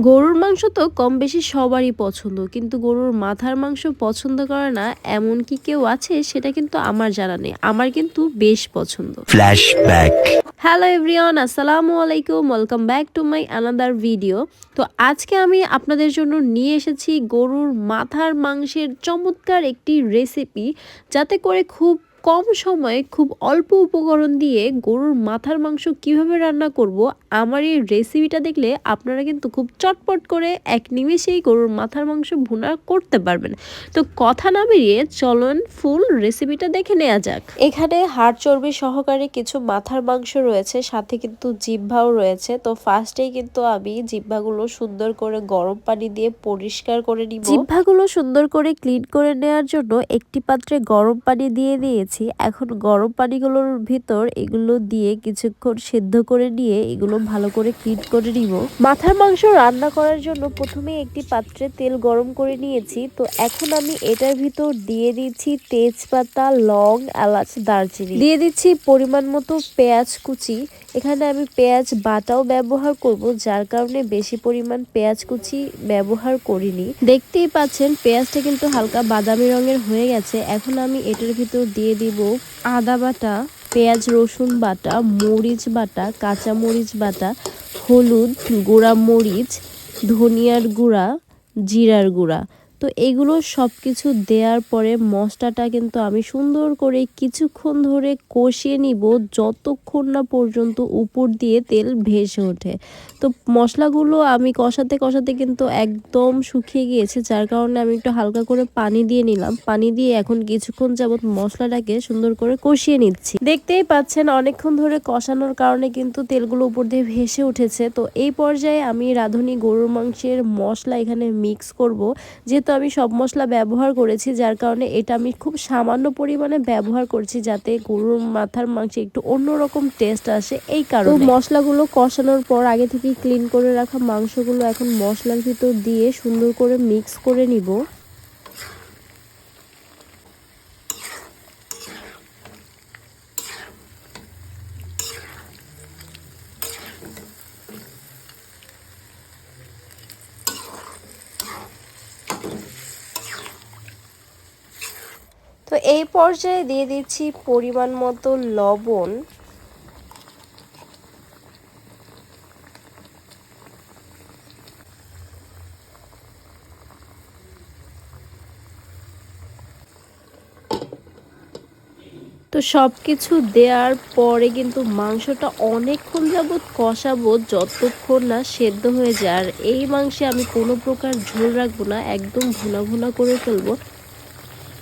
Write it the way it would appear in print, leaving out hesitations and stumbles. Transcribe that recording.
গরুর মাংস তো কম বেশি সবারই পছন্দ, কিন্তু গরুর মাথার মাংস পছন্দ করে না এমন কি কেউ আছে সেটা কিন্তু আমার জানা নেই। আমার কিন্তু বেশ পছন্দ। ফ্ল্যাশব্যাক। হ্যালো এভরিওয়ান, আসসালামু আলাইকুম, welcome back to my another video. তো আজকে আমি আপনাদের জন্য নিয়ে এসেছি গরুর মাথার মাংসের চমৎকার একটি রেসিপি, যাতে করে খুব কম সময়ে খুব অল্প উপকরণ দিয়ে গরুর মাথার মাংস কিভাবে রান্না করব। আমার এই রেসিপিটা দেখলে আপনারা কিন্তু খুব চটপট করে এক নিমেষেই গরুর মাথার মাংস ভুনা করতে পারবেন। তো কথা না বেরিয়ে চলুন ফুল রেসিপিটা দেখে নেওয়া যাক। এখানে হাড় চর্বি সহকারে কিছু মাথার মাংস রয়েছে, সাথে কিন্তু জিহ্বাও রয়েছে। তো ফার্স্টেই কিন্তু আমি জিহ্বাগুলো সুন্দর করে গরম পানি দিয়ে পরিষ্কার করে নিব। জিহ্বাগুলো সুন্দর করে ক্লিন করে নেওয়ার জন্য একটি পাত্রে গরম পানি দিয়ে দিয়েছি। এখন গরম পানিগুলোর ভিতর এগুলো দিয়ে কিছুক্ষণ সিদ্ধ করে নিয়ে এগুলো ভালো করে ক্লিন করে নিব। মাথার মাংস রান্না করার জন্য প্রথমে একটি পাত্রে তেল গরম করে নিয়েছি। তো এখন আমি এটার ভিতর দিয়ে দিচ্ছি তেজপাতা, লং, এলাচ, দারচিনি, দিয়ে দিচ্ছি পরিমাণ মতো পেঁয়াজ কুচি। এখানে আমি পেঁয়াজ বাটাও ব্যবহার করব, যার কারণে বেশি পরিমাণ পেঁয়াজ কুচি ব্যবহার করিনি। দেখতেই পাচ্ছেন পেঁয়াজটা কিন্তু হালকা বাদামি রঙের হয়ে গেছে। এখন আমি এটার ভিতর দিয়ে দিব আদা বাটা, পেঁয়াজ রসুন বাটা, মরিচ বাটা, কাঁচা মরিচ বাটা, হলুদ, গুঁড়া মরিচ, ধনিয়ার গুঁড়া, জিরার গুঁড়া। তো এগুলো সব কিছু দেওয়ার পরে মশলাটা কিন্তু আমি সুন্দর করে কিছুক্ষণ ধরে কষিয়ে নিব, যতক্ষণ না পর্যন্ত উপর দিয়ে তেল ভেসে ওঠে। তো মশলাগুলো আমি কষাতে কষাতে কিন্তু একদম শুকিয়ে গিয়েছে, যার কারণে আমি একটু হালকা করে পানি দিয়ে নিলাম। পানি দিয়ে এখন কিছুক্ষণ যাবত মশলাটাকে সুন্দর করে কষিয়ে নিচ্ছি। দেখতেই পাচ্ছেন অনেকক্ষণ ধরে কষানোর কারণে কিন্তু তেলগুলো উপর দিয়ে ভেসে উঠেছে। তো এই পর্যায়ে আমি রাঁধুনি গরুর মাংসের মশলা এখানে মিক্স করব। যেহেতু আমি সব মশলা ব্যবহার করেছি, যার কারণে এটা আমি খুব সামান্য পরিমাণে ব্যবহার করছি, যাতে গরুর মাথার মাংসে একটু অন্যরকম টেস্ট আসে। এই কারণে মশলাগুলো কষানোর পর আগে থেকে ক্লিন করে রাখা মাংসগুলো এখন মশলার ভিতর দিয়ে সুন্দর করে মিক্স করে নিব। তো এই পর্যায়ে দিয়ে দিচ্ছি পরিমাণ মতো লবণ, তো সব কিছু দেওয়ার পরে কিন্তু মাংসটা অনেকক্ষণ যাবত কষাবো, যতক্ষণ না সেদ্ধ হয়ে যায়। আর এই মাংসে আমি কোনো প্রকার ঝোল রাখবো না, একদম ভুনা ভুনা করে ফেলবো।